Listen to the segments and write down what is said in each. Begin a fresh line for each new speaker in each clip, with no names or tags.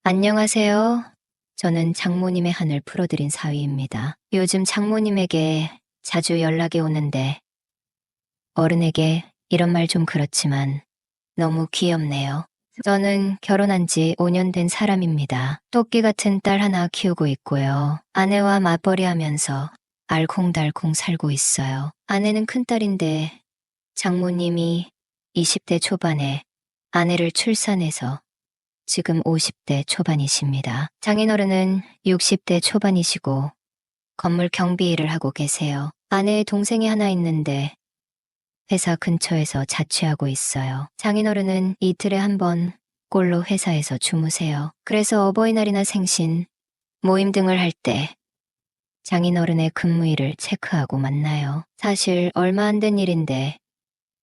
안녕하세요. 저는 장모님의 한을 풀어드린 사위입니다. 요즘 장모님에게 자주 연락이 오는데 어른에게 이런 말 좀 그렇지만 너무 귀엽네요. 저는 결혼한 지 5년 된 사람입니다. 토끼 같은 딸 하나 키우고 있고요. 아내와 맞벌이 하면서 알콩달콩 살고 있어요. 아내는 큰딸인데 장모님이 20대 초반에 아내를 출산해서 지금 50대 초반이십니다. 장인어른은 60대 초반이시고 건물 경비 일을 하고 계세요. 아내의 동생이 하나 있는데 회사 근처에서 자취하고 있어요. 장인어른은 이틀에 한 번 꼴로 회사에서 주무세요. 그래서 어버이날이나 생신, 모임 등을 할 때 장인어른의 근무일을 체크하고 만나요. 사실 얼마 안 된 일인데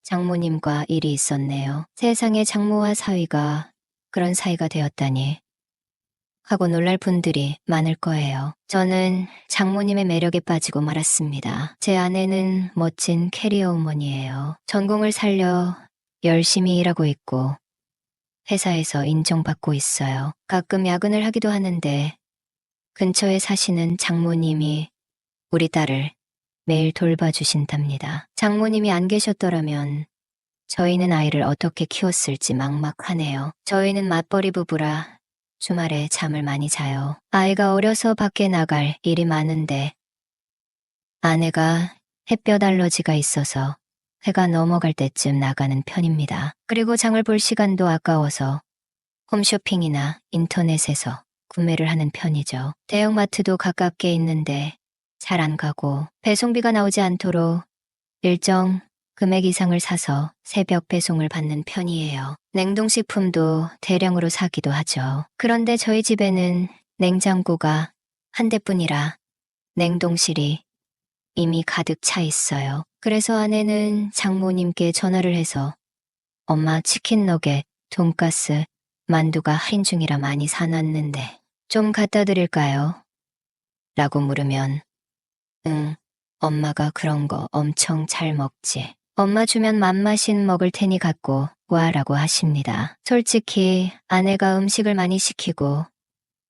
장모님과 일이 있었네요. 세상에 장모와 사위가 그런 사이가 되었다니 하고 놀랄 분들이 많을 거예요. 저는 장모님의 매력에 빠지고 말았습니다. 제 아내는 멋진 캐리어 우먼이에요. 전공을 살려 열심히 일하고 있고 회사에서 인정받고 있어요. 가끔 야근을 하기도 하는데 근처에 사시는 장모님이 우리 딸을 매일 돌봐주신답니다. 장모님이 안 계셨더라면 저희는 아이를 어떻게 키웠을지 막막하네요. 저희는 맞벌이 부부라 주말에 잠을 많이 자요. 아이가 어려서 밖에 나갈 일이 많은데 아내가 햇볕 알러지가 있어서 해가 넘어갈 때쯤 나가는 편입니다. 그리고 장을 볼 시간도 아까워서 홈쇼핑이나 인터넷에서 구매를 하는 편이죠. 대형마트도 가깝게 있는데 잘 안 가고 배송비가 나오지 않도록 일정 금액 이상을 사서 새벽 배송을 받는 편이에요. 냉동식품도 대량으로 사기도 하죠. 그런데 저희 집에는 냉장고가 한 대뿐이라 냉동실이 이미 가득 차 있어요. 그래서 아내는 장모님께 전화를 해서 엄마 치킨 너겟, 돈가스, 만두가 할인 중이라 많이 사놨는데 좀 갖다 드릴까요? 라고 물으면 응, 엄마가 그런 거 엄청 잘 먹지. 엄마 주면 맛맛인 먹을 테니 갖고 와라고 하십니다. 솔직히 아내가 음식을 많이 시키고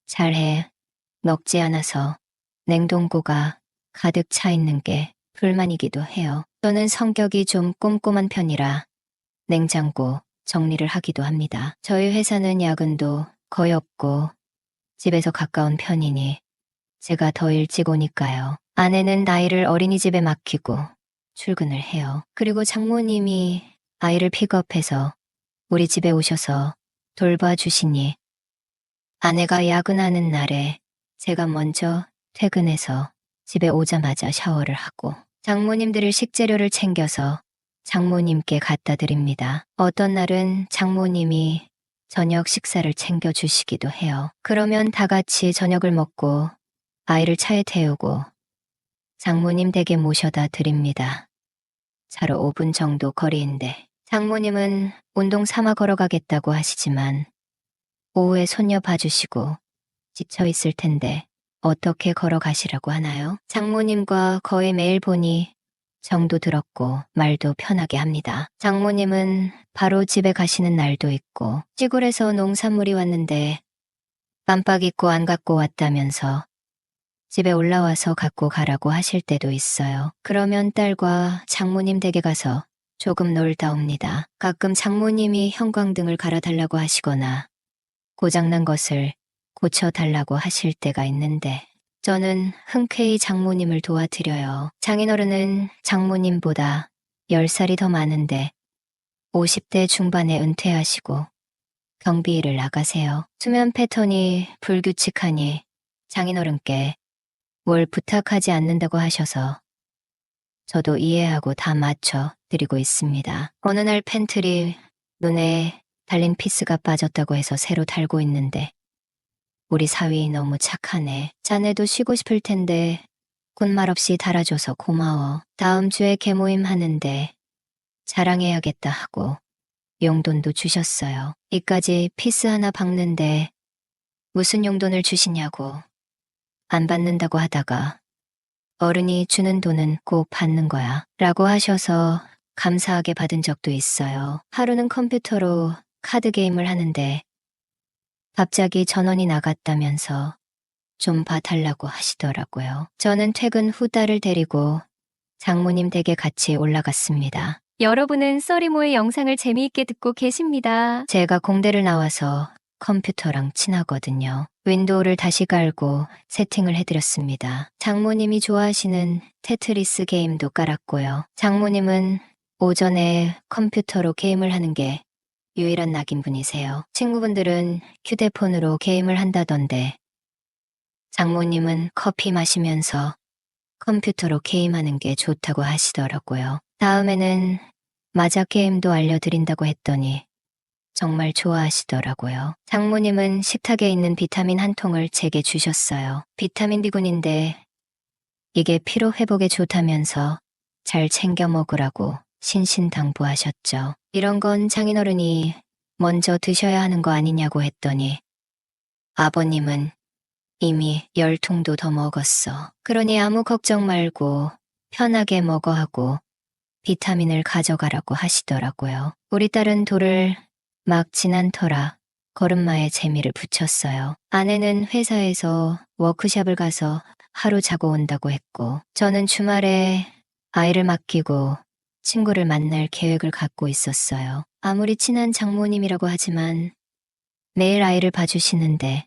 잘해 먹지 않아서 냉동고가 가득 차 있는 게 불만이기도 해요. 저는 성격이 좀 꼼꼼한 편이라 냉장고 정리를 하기도 합니다. 저희 회사는 야근도 거의 없고 집에서 가까운 편이니 제가 더 일찍 오니까요. 아내는 아이를 어린이집에 맡기고 출근을 해요. 그리고 장모님이 아이를 픽업해서 우리 집에 오셔서 돌봐주시니 아내가 야근하는 날에 제가 먼저 퇴근해서 집에 오자마자 샤워를 하고 장모님 드릴 식재료를 챙겨서 장모님께 갖다 드립니다. 어떤 날은 장모님이 저녁 식사를 챙겨주시기도 해요. 그러면 다 같이 저녁을 먹고 아이를 차에 태우고 장모님 댁에 모셔다 드립니다. 차로 5분 정도 거리인데 장모님은 운동 삼아 걸어가겠다고 하시지만 오후에 손녀 봐주시고 지쳐 있을 텐데 어떻게 걸어가시라고 하나요? 장모님과 거의 매일 보니 정도 들었고 말도 편하게 합니다. 장모님은 바로 집에 가시는 날도 있고 시골에서 농산물이 왔는데 깜빡 잊고 안 갖고 왔다면서 집에 올라와서 갖고 가라고 하실 때도 있어요. 그러면 딸과 장모님 댁에 가서 조금 놀다 옵니다. 가끔 장모님이 형광등을 갈아달라고 하시거나 고장난 것을 고쳐달라고 하실 때가 있는데 저는 흔쾌히 장모님을 도와드려요. 장인어른은 장모님보다 10살이 더 많은데 50대 중반에 은퇴하시고 경비 일을 나가세요. 수면 패턴이 불규칙하니 장인어른께 뭘 부탁하지 않는다고 하셔서 저도 이해하고 다 맞춰 드리고 있습니다. 어느 날 팬트리 눈에 달린 피스가 빠졌다고 해서 새로 달고 있는데 우리 사위 너무 착하네. 자네도 쉬고 싶을 텐데 굿말 없이 달아줘서 고마워. 다음 주에 개모임 하는데 자랑해야겠다 하고 용돈도 주셨어요. 이까지 피스 하나 박는데 무슨 용돈을 주시냐고 안 받는다고 하다가 어른이 주는 돈은 꼭 받는 거야 라고 하셔서 감사하게 받은 적도 있어요. 하루는 컴퓨터로 카드 게임을 하는데 갑자기 전원이 나갔다면서 좀 봐달라고 하시더라고요. 저는 퇴근 후 딸을 데리고 장모님 댁에 같이 올라갔습니다. 여러분은 써리모의 영상을 재미있게 듣고 계십니다. 제가 공대를 나와서 컴퓨터랑 친하거든요. 윈도우를 다시 깔고 세팅을 해드렸습니다. 장모님이 좋아하시는 테트리스 게임도 깔았고요. 장모님은 오전에 컴퓨터로 게임을 하는 게 유일한 낙인분이세요. 친구분들은 휴대폰으로 게임을 한다던데 장모님은 커피 마시면서 컴퓨터로 게임하는 게 좋다고 하시더라고요. 다음에는 마작 게임도 알려드린다고 했더니 정말 좋아하시더라고요. 장모님은 식탁에 있는 비타민 한 통을 제게 주셨어요. 비타민 B군인데 이게 피로 회복에 좋다면서 잘 챙겨 먹으라고 신신당부하셨죠. 이런 건 장인어른이 먼저 드셔야 하는 거 아니냐고 했더니 아버님은 이미 10통도 더 먹었어. 그러니 아무 걱정 말고 편하게 먹어 하고 비타민을 가져가라고 하시더라고요. 우리 딸은 돌을 막 지난 터라 걸음마에 재미를 붙였어요. 아내는 회사에서 워크숍을 가서 하루 자고 온다고 했고 저는 주말에 아이를 맡기고 친구를 만날 계획을 갖고 있었어요. 아무리 친한 장모님이라고 하지만 매일 아이를 봐주시는데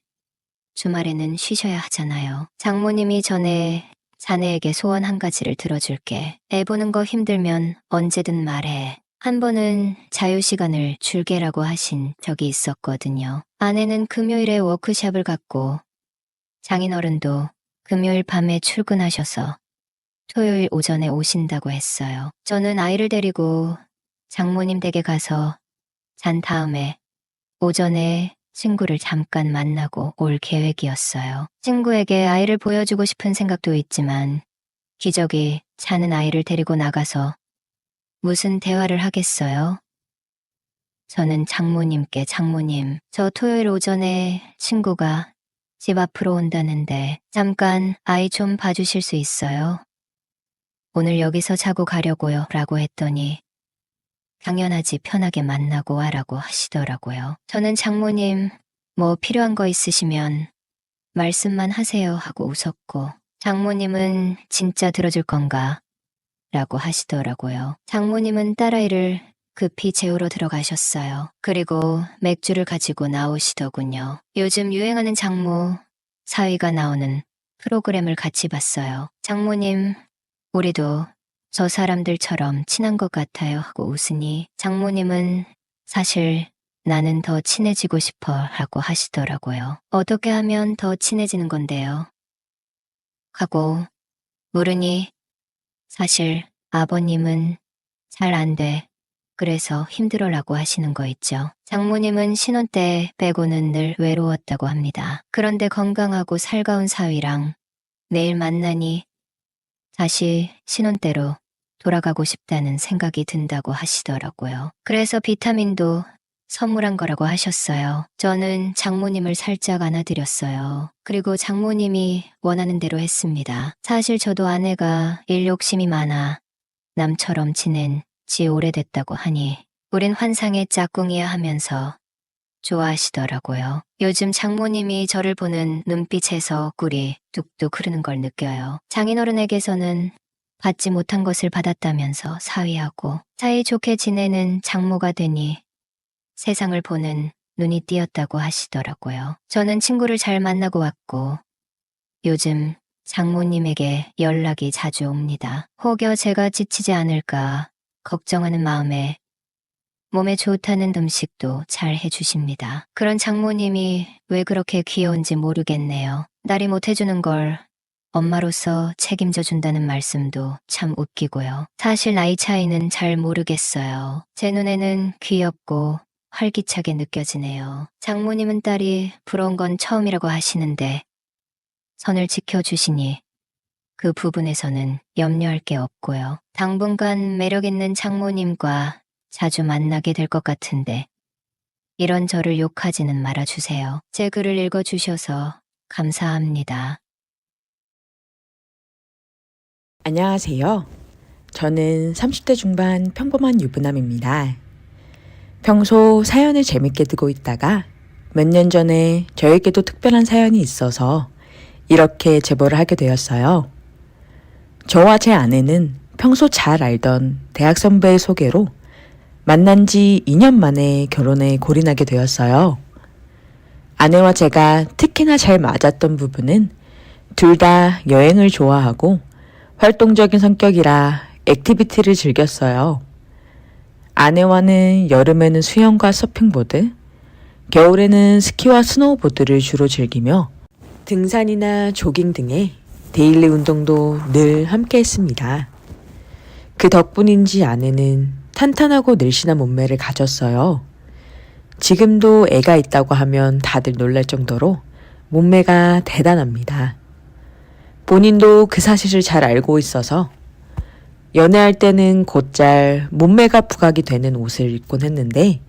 주말에는 쉬셔야 하잖아요. 장모님이 전에 자네에게 소원 한 가지를 들어줄게. 애 보는 거 힘들면 언제든 말해. 한 번은 자유시간을 줄게라고 하신 적이 있었거든요. 아내는 금요일에 워크숍을 갖고 장인어른도 금요일 밤에 출근하셔서 토요일 오전에 오신다고 했어요. 저는 아이를 데리고 장모님 댁에 가서 잔 다음에 오전에 친구를 잠깐 만나고 올 계획이었어요. 친구에게 아이를 보여주고 싶은 생각도 있지만 기저귀 자는 아이를 데리고 나가서 무슨 대화를 하겠어요? 저는 장모님께 장모님, 저 토요일 오전에 친구가 집 앞으로 온다는데 잠깐 아이 좀 봐주실 수 있어요? 오늘 여기서 자고 가려고요 라고 했더니 당연하지 편하게 만나고 와라고 하시더라고요. 저는 장모님 뭐 필요한 거 있으시면 말씀만 하세요 하고 웃었고 장모님은 진짜 들어줄 건가? 라고 하시더라고요. 장모님은 딸아이를 급히 재우러 들어가셨어요. 그리고 맥주를 가지고 나오시더군요. 요즘 유행하는 장모, 사위가 나오는 프로그램을 같이 봤어요. 장모님, 우리도 저 사람들처럼 친한 것 같아요 하고 웃으니 장모님은 사실 나는 더 친해지고 싶어 하고 하시더라고요. 어떻게 하면 더 친해지는 건데요? 하고 물으니 사실 아버님은 잘 안 돼. 그래서 힘들어라고 하시는 거 있죠. 장모님은 신혼 때 빼고는 늘 외로웠다고 합니다. 그런데 건강하고 살가운 사위랑 내일 만나니 다시 신혼 때로 돌아가고 싶다는 생각이 든다고 하시더라고요. 그래서 비타민도 선물한 거라고 하셨어요. 저는 장모님을 살짝 안아드렸어요. 그리고 장모님이 원하는 대로 했습니다. 사실 저도 아내가 일 욕심이 많아 남처럼 지낸 지 오래됐다고 하니 우린 환상의 짝꿍이야 하면서 좋아하시더라고요. 요즘 장모님이 저를 보는 눈빛에서 꿀이 뚝뚝 흐르는 걸 느껴요. 장인어른에게서는 받지 못한 것을 받았다면서 사위하고 사이좋게 지내는 장모가 되니 세상을 보는 눈이 띄었다고 하시더라고요. 저는 친구를 잘 만나고 왔고 요즘 장모님에게 연락이 자주 옵니다. 혹여 제가 지치지 않을까 걱정하는 마음에 몸에 좋다는 음식도 잘 해주십니다. 그런 장모님이 왜 그렇게 귀여운지 모르겠네요. 딸이 못해주는 걸 엄마로서 책임져 준다는 말씀도 참 웃기고요. 사실 나이 차이는 잘 모르겠어요. 제 눈에는 귀엽고 활기차게 느껴지네요. 장모님은 딸이 부러운 건 처음이라고 하시는데 선을 지켜주시니 그 부분에서는 염려할 게 없고요. 당분간 매력 있는 장모님과 자주 만나게 될 것 같은데 이런 저를 욕하지는 말아주세요. 제 글을 읽어주셔서 감사합니다.
안녕하세요. 저는 30대 중반 평범한 유부남입니다. 평소 사연을 재밌게 듣고 있다가 몇 년 전에 저에게도 특별한 사연이 있어서 이렇게 제보를 하게 되었어요. 저와 제 아내는 평소 잘 알던 대학 선배의 소개로 만난 지 2년 만에 결혼에 골인하게 되었어요. 아내와 제가 특히나 잘 맞았던 부분은 둘 다 여행을 좋아하고 활동적인 성격이라 액티비티를 즐겼어요. 아내와는 여름에는 수영과 서핑보드, 겨울에는 스키와 스노우보드를 주로 즐기며 등산이나 조깅 등의 데일리 운동도 늘 함께 했습니다. 그 덕분인지 아내는 탄탄하고 늘씬한 몸매를 가졌어요. 지금도 애가 있다고 하면 다들 놀랄 정도로 몸매가 대단합니다. 본인도 그 사실을 잘 알고 있어서 연애할 때는 곧잘 몸매가 부각이 되는 옷을 입곤 했는데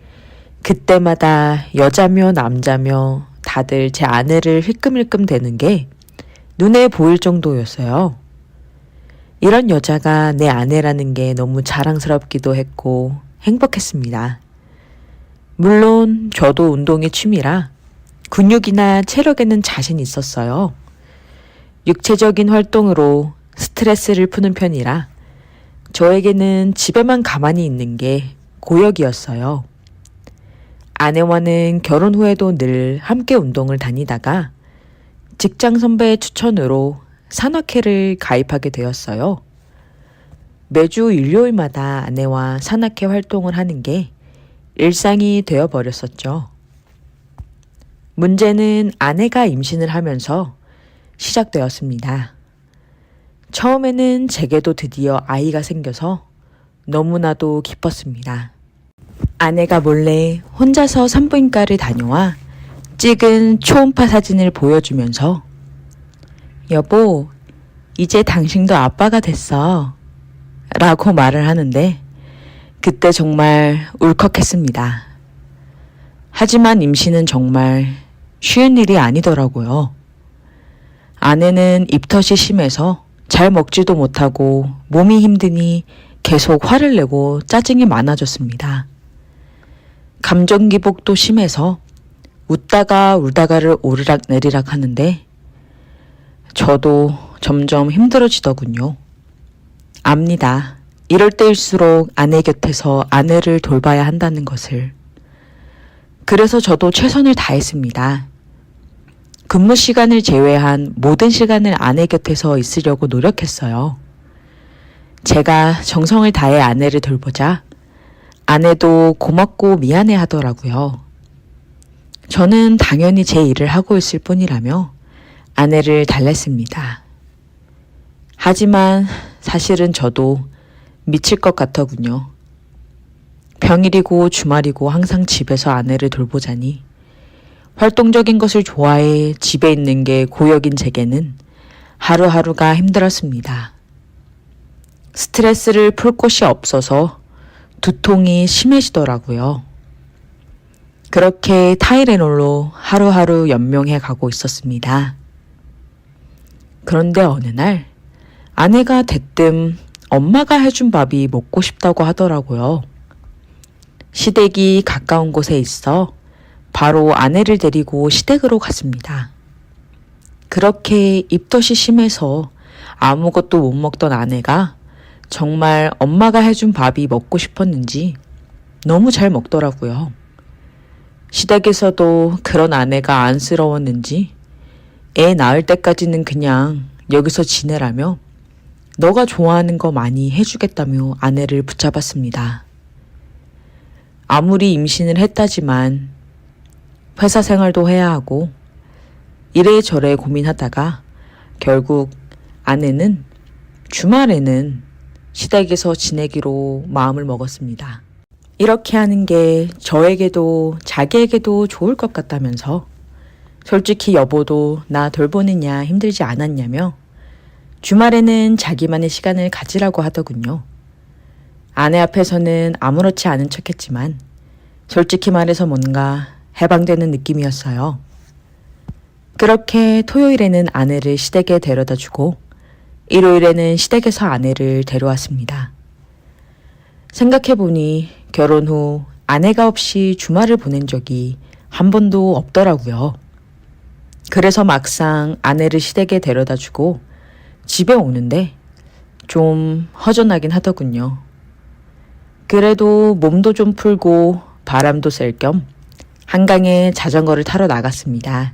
그때마다 여자며 남자며 다들 제 아내를 힐끔힐끔 대는 게 눈에 보일 정도였어요. 이런 여자가 내 아내라는 게 너무 자랑스럽기도 했고 행복했습니다. 물론 저도 운동이 취미라 근육이나 체력에는 자신이 있었어요. 육체적인 활동으로 스트레스를 푸는 편이라 저에게는 집에만 가만히 있는 게 고역이었어요. 아내와는 결혼 후에도 늘 함께 운동을 다니다가 직장 선배의 추천으로 산악회를 가입하게 되었어요. 매주 일요일마다 아내와 산악회 활동을 하는 게 일상이 되어버렸었죠. 문제는 아내가 임신을 하면서 시작되었습니다. 처음에는 제게도 드디어 아이가 생겨서 너무나도 기뻤습니다. 아내가 몰래 혼자서 산부인과를 다녀와 찍은 초음파 사진을 보여주면서 여보, 이제 당신도 아빠가 됐어 라고 말을 하는데 그때 정말 울컥했습니다. 하지만 임신은 정말 쉬운 일이 아니더라고요. 아내는 입덧이 심해서 잘 먹지도 못하고 몸이 힘드니 계속 화를 내고 짜증이 많아졌습니다. 감정 기복도 심해서 웃다가 울다가를 오르락 내리락 하는데 저도 점점 힘들어지더군요. 압니다. 이럴 때일수록 아내 곁에서 아내를 돌봐야 한다는 것을. 그래서 저도 최선을 다했습니다. 근무 시간을 제외한 모든 시간을 아내 곁에서 있으려고 노력했어요. 제가 정성을 다해 아내를 돌보자 아내도 고맙고 미안해 하더라고요. 저는 당연히 제 일을 하고 있을 뿐이라며 아내를 달랬습니다. 하지만 사실은 저도 미칠 것 같더군요. 평일이고 주말이고 항상 집에서 아내를 돌보자니 활동적인 것을 좋아해 집에 있는 게 고역인 제게는 하루하루가 힘들었습니다. 스트레스를 풀 곳이 없어서 두통이 심해지더라고요. 그렇게 타이레놀로 하루하루 연명해 가고 있었습니다. 그런데 어느 날 아내가 대뜸 엄마가 해준 밥이 먹고 싶다고 하더라고요. 시댁이 가까운 곳에 있어 바로 아내를 데리고 시댁으로 갔습니다. 그렇게 입덧이 심해서 아무것도 못 먹던 아내가 정말 엄마가 해준 밥이 먹고 싶었는지 너무 잘 먹더라고요. 시댁에서도 그런 아내가 안쓰러웠는지 애 낳을 때까지는 그냥 여기서 지내라며 너가 좋아하는 거 많이 해주겠다며 아내를 붙잡았습니다. 아무리 임신을 했다지만 회사 생활도 해야 하고 이래저래 고민하다가 결국 아내는 주말에는 시댁에서 지내기로 마음을 먹었습니다. 이렇게 하는 게 저에게도 자기에게도 좋을 것 같다면서 솔직히 여보도 나 돌보느냐 힘들지 않았냐며 주말에는 자기만의 시간을 가지라고 하더군요. 아내 앞에서는 아무렇지 않은 척했지만 솔직히 말해서 뭔가 해방되는 느낌이었어요. 그렇게 토요일에는 아내를 시댁에 데려다 주고 일요일에는 시댁에서 아내를 데려왔습니다. 생각해보니 결혼 후 아내가 없이 주말을 보낸 적이 한 번도 없더라고요. 그래서 막상 아내를 시댁에 데려다 주고 집에 오는데 좀 허전하긴 하더군요. 그래도 몸도 좀 풀고 바람도 쐴 겸 한강에 자전거를 타러 나갔습니다.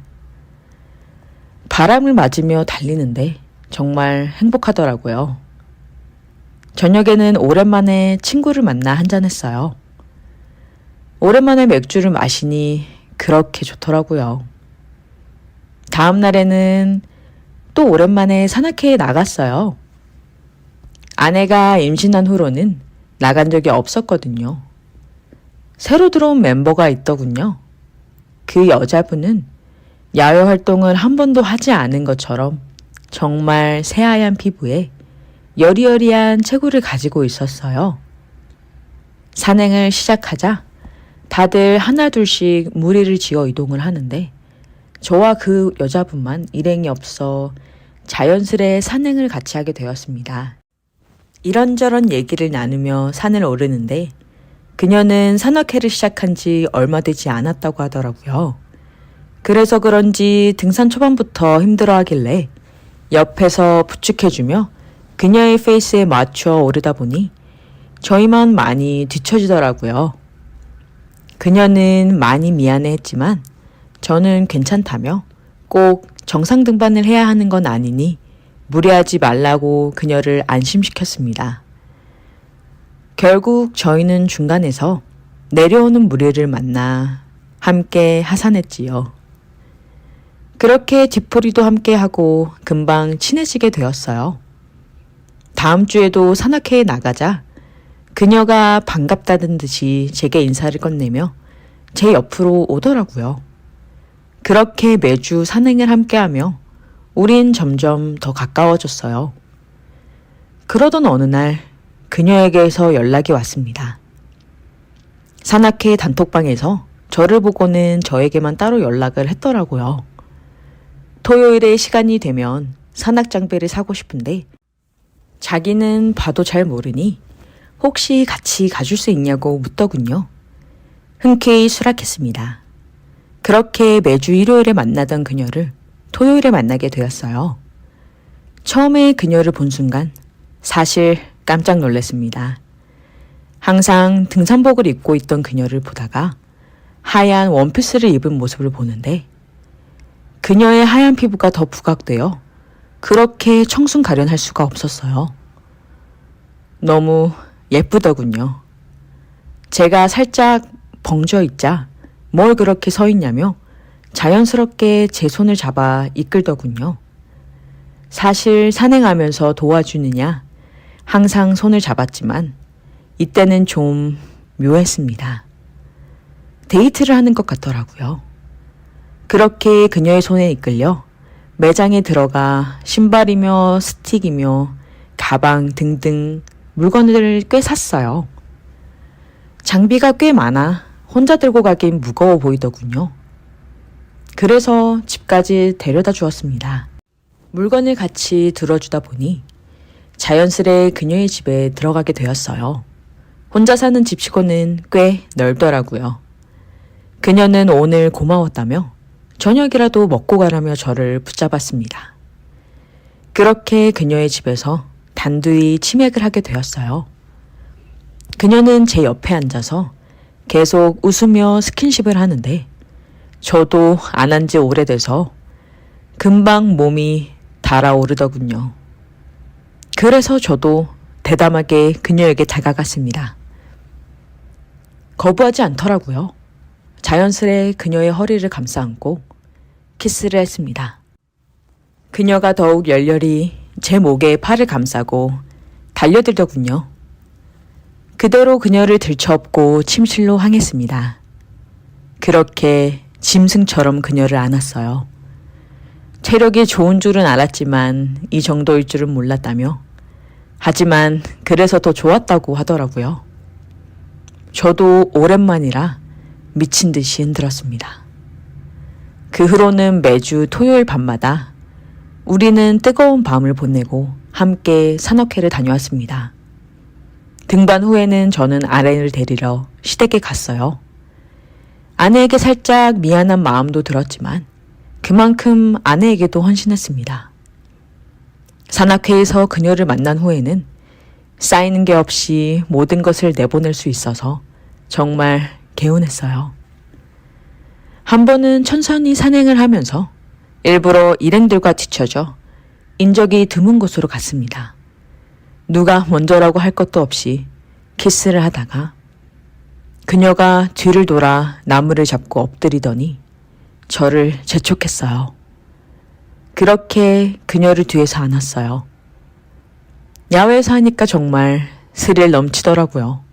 바람을 맞으며 달리는데 정말 행복하더라고요. 저녁에는 오랜만에 친구를 만나 한잔했어요. 오랜만에 맥주를 마시니 그렇게 좋더라고요. 다음 날에는 또 오랜만에 산악회에 나갔어요. 아내가 임신한 후로는 나간 적이 없었거든요. 새로 들어온 멤버가 있더군요. 그 여자분은 야외 활동을 한 번도 하지 않은 것처럼 정말 새하얀 피부에 여리여리한 체구를 가지고 있었어요. 산행을 시작하자 다들 하나둘씩 무리를 지어 이동을 하는데 저와 그 여자분만 일행이 없어 자연스레 산행을 같이 하게 되었습니다. 이런저런 얘기를 나누며 산을 오르는데 그녀는 산악회를 시작한 지 얼마 되지 않았다고 하더라고요. 그래서 그런지 등산 초반부터 힘들어하길래 옆에서 부축해주며 그녀의 페이스에 맞춰 오르다 보니 저희만 많이 뒤처지더라고요. 그녀는 많이 미안해했지만 저는 괜찮다며 꼭 정상 등반을 해야 하는 건 아니니 무리하지 말라고 그녀를 안심시켰습니다. 결국 저희는 중간에서 내려오는 무리를 만나 함께 하산했지요. 그렇게 뒤풀이도 함께 하고 금방 친해지게 되었어요. 다음 주에도 산악회에 나가자 그녀가 반갑다는 듯이 제게 인사를 건네며 제 옆으로 오더라고요. 그렇게 매주 산행을 함께하며 우린 점점 더 가까워졌어요. 그러던 어느 날 그녀에게서 연락이 왔습니다. 산악회 단톡방에서 저를 보고는 저에게만 따로 연락을 했더라고요. 토요일에 시간이 되면 산악 장비를 사고 싶은데 자기는 봐도 잘 모르니 혹시 같이 가줄 수 있냐고 묻더군요. 흔쾌히 수락했습니다. 그렇게 매주 일요일에 만나던 그녀를 토요일에 만나게 되었어요. 처음에 그녀를 본 순간 사실 깜짝 놀랐습니다. 항상 등산복을 입고 있던 그녀를 보다가 하얀 원피스를 입은 모습을 보는데 그녀의 하얀 피부가 더 부각되어 그렇게 청순 가련할 수가 없었어요. 너무 예쁘더군요. 제가 살짝 벙져 있자 뭘 그렇게 서 있냐며 자연스럽게 제 손을 잡아 이끌더군요. 사실 산행하면서 도와주느냐 항상 손을 잡았지만 이때는 좀 묘했습니다. 데이트를 하는 것 같더라고요. 그렇게 그녀의 손에 이끌려 매장에 들어가 신발이며 스틱이며 가방 등등 물건을 꽤 샀어요. 장비가 꽤 많아 혼자 들고 가긴 무거워 보이더군요. 그래서 집까지 데려다 주었습니다. 물건을 같이 들어주다 보니 자연스레 그녀의 집에 들어가게 되었어요. 혼자 사는 집치고는 꽤 넓더라고요. 그녀는 오늘 고마웠다며 저녁이라도 먹고 가라며 저를 붙잡았습니다. 그렇게 그녀의 집에서 단두이 치맥을 하게 되었어요. 그녀는 제 옆에 앉아서 계속 웃으며 스킨십을 하는데 저도 안 한 지 오래돼서 금방 몸이 달아오르더군요. 그래서 저도 대담하게 그녀에게 다가갔습니다. 거부하지 않더라고요. 자연스레 그녀의 허리를 감싸 안고 키스를 했습니다. 그녀가 더욱 열렬히 제 목에 팔을 감싸고 달려들더군요. 그대로 그녀를 들쳐업고 침실로 향했습니다. 그렇게 짐승처럼 그녀를 안았어요. 체력이 좋은 줄은 알았지만 이 정도일 줄은 몰랐다며 하지만 그래서 더 좋았다고 하더라고요. 저도 오랜만이라 미친 듯이 흔들었습니다. 그 후로는 매주 토요일 밤마다 우리는 뜨거운 밤을 보내고 함께 산악회를 다녀왔습니다. 등반 후에는 저는 아내를 데리러 시댁에 갔어요. 아내에게 살짝 미안한 마음도 들었지만 그만큼 아내에게도 헌신했습니다. 산악회에서 그녀를 만난 후에는 쌓이는 게 없이 모든 것을 내보낼 수 있어서 정말 개운했어요. 한 번은 천천히 산행을 하면서 일부러 일행들과 뒤처져 인적이 드문 곳으로 갔습니다. 누가 먼저라고 할 것도 없이 키스를 하다가 그녀가 뒤를 돌아 나무를 잡고 엎드리더니 저를 재촉했어요. 그렇게 그녀를 뒤에서 안았어요. 야외에서 하니까 정말 스릴 넘치더라고요.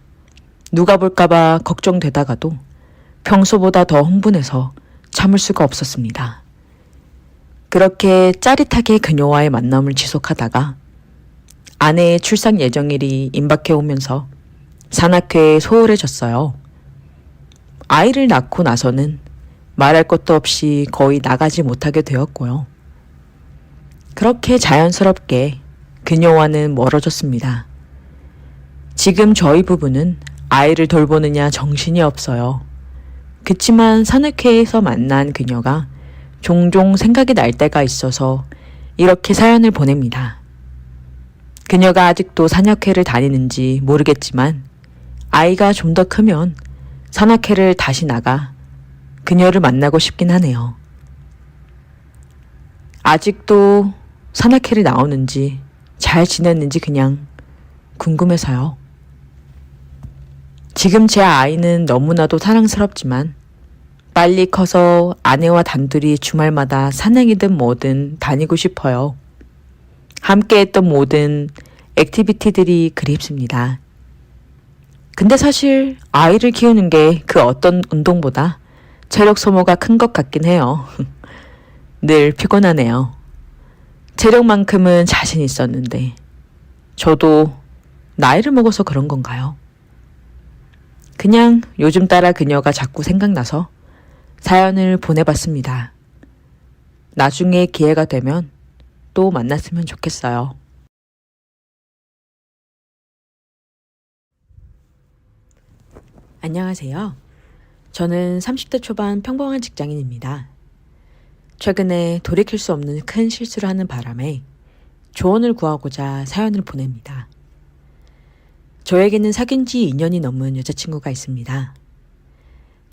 누가 볼까봐 걱정되다가도 평소보다 더 흥분해서 참을 수가 없었습니다. 그렇게 짜릿하게 그녀와의 만남을 지속하다가 아내의 출산 예정일이 임박해 오면서 산악회에 소홀해졌어요. 아이를 낳고 나서는 말할 것도 없이 거의 나가지 못하게 되었고요. 그렇게 자연스럽게 그녀와는 멀어졌습니다. 지금 저희 부부는 아이를 돌보느냐 정신이 없어요. 그치만 산악회에서 만난 그녀가 종종 생각이 날 때가 있어서 이렇게 사연을 보냅니다. 그녀가 아직도 산악회를 다니는지 모르겠지만 아이가 좀 더 크면 산악회를 다시 나가 그녀를 만나고 싶긴 하네요. 아직도 산악회를 나오는지 잘 지냈는지 그냥 궁금해서요. 지금 제 아이는 너무나도 사랑스럽지만 빨리 커서 아내와 단둘이 주말마다 산행이든 뭐든 다니고 싶어요. 함께 했던 모든 액티비티들이 그립습니다. 근데 사실 아이를 키우는 게 그 어떤 운동보다 체력 소모가 큰 것 같긴 해요. 늘 피곤하네요. 체력만큼은 자신 있었는데 저도 나이를 먹어서 그런 건가요? 그냥 요즘 따라 그녀가 자꾸 생각나서 사연을 보내봤습니다. 나중에 기회가 되면 또 만났으면 좋겠어요. 안녕하세요. 저는 30대 초반 평범한 직장인입니다. 최근에 돌이킬 수 없는 큰 실수를 하는 바람에 조언을 구하고자 사연을 보냅니다. 저에게는 사귄 지 2년이 넘은 여자친구가 있습니다.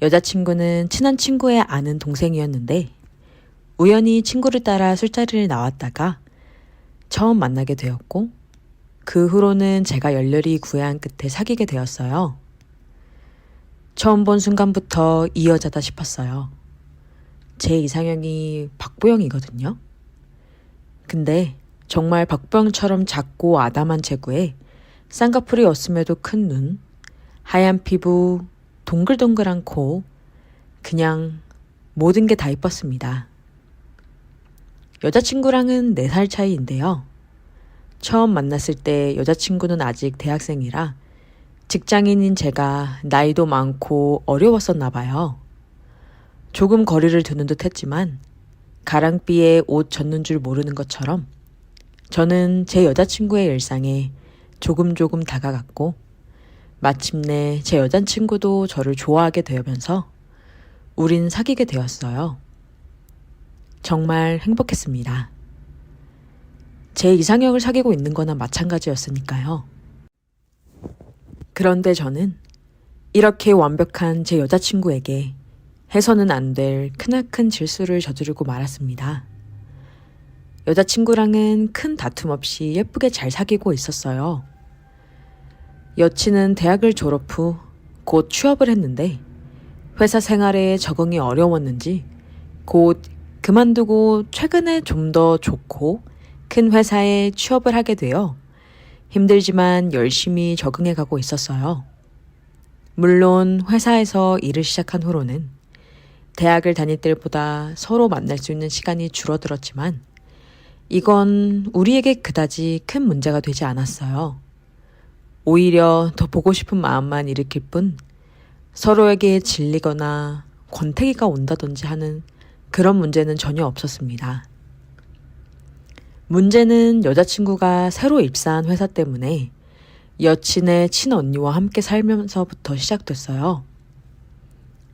여자친구는 친한 친구의 아는 동생이었는데 우연히 친구를 따라 술자리를 나왔다가 처음 만나게 되었고 그 후로는 제가 열렬히 구애한 끝에 사귀게 되었어요. 처음 본 순간부터 이 여자다 싶었어요. 제 이상형이 박보영이거든요. 근데 정말 박보영처럼 작고 아담한 체구에 쌍꺼풀이었음에도 큰 눈, 하얀 피부, 동글동글한 코, 그냥 모든 게 다 이뻤습니다. 여자친구랑은 4살 차이인데요. 처음 만났을 때 여자친구는 아직 대학생이라 직장인인 제가 나이도 많고 어려웠었나 봐요. 조금 거리를 두는 듯 했지만 가랑비에 옷 젖는 줄 모르는 것처럼 저는 제 여자친구의 일상에 조금 다가갔고 마침내 제 여자친구도 저를 좋아하게 되면서 우린 사귀게 되었어요. 정말 행복했습니다. 제 이상형을 사귀고 있는 거나 마찬가지였으니까요. 그런데 저는 이렇게 완벽한 제 여자친구에게 해서는 안 될 크나큰 실수를 저지르고 말았습니다. 여자친구랑은 큰 다툼 없이 예쁘게 잘 사귀고 있었어요. 여친은 대학을 졸업 후 곧 취업을 했는데 회사 생활에 적응이 어려웠는지 곧 그만두고 최근에 좀 더 좋고 큰 회사에 취업을 하게 되어 힘들지만 열심히 적응해 가고 있었어요. 물론 회사에서 일을 시작한 후로는 대학을 다닐 때보다 서로 만날 수 있는 시간이 줄어들었지만 이건 우리에게 그다지 큰 문제가 되지 않았어요. 오히려 더 보고 싶은 마음만 일으킬 뿐 서로에게 질리거나 권태기가 온다든지 하는 그런 문제는 전혀 없었습니다. 문제는 여자친구가 새로 입사한 회사 때문에 여친의 친언니와 함께 살면서부터 시작됐어요.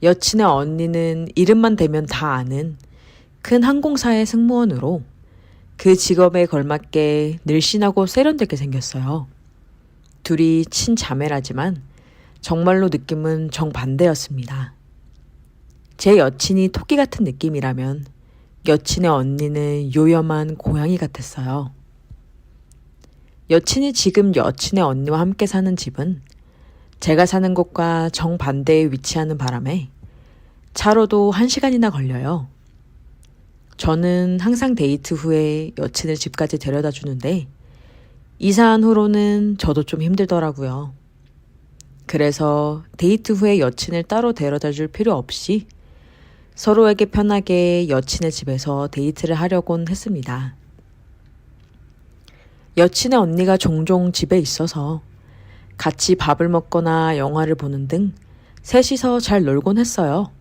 여친의 언니는 이름만 대면 다 아는 큰 항공사의 승무원으로 그 직업에 걸맞게 늘씬하고 세련되게 생겼어요. 둘이 친자매라지만 정말로 느낌은 정반대였습니다. 제 여친이 토끼 같은 느낌이라면 여친의 언니는 요염한 고양이 같았어요. 여친이 지금 여친의 언니와 함께 사는 집은 제가 사는 곳과 정반대에 위치하는 바람에 차로도 1시간이나 걸려요. 저는 항상 데이트 후에 여친을 집까지 데려다 주는데 이사한 후로는 저도 좀 힘들더라고요. 그래서 데이트 후에 여친을 따로 데려다 줄 필요 없이 서로에게 편하게 여친의 집에서 데이트를 하려곤 했습니다. 여친의 언니가 종종 집에 있어서 같이 밥을 먹거나 영화를 보는 등 셋이서 잘 놀곤 했어요.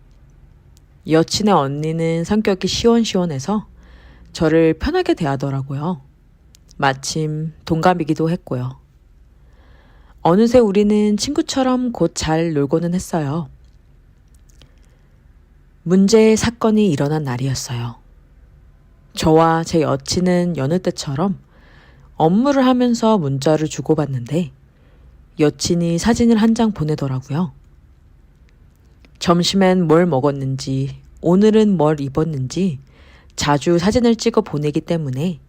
여친의 언니는 성격이 시원시원해서 저를 편하게 대하더라고요. 마침 동갑이기도 했고요. 어느새 우리는 친구처럼 곧 잘 놀고는 했어요. 문제의 사건이 일어난 날이었어요. 저와 제 여친은 여느 때처럼 업무를 하면서 문자를 주고받는데 여친이 사진을 한 장 보내더라고요. 점심엔 뭘 먹었는지, 오늘은 뭘 입었는지 자주 사진을 찍어 보내기 때문에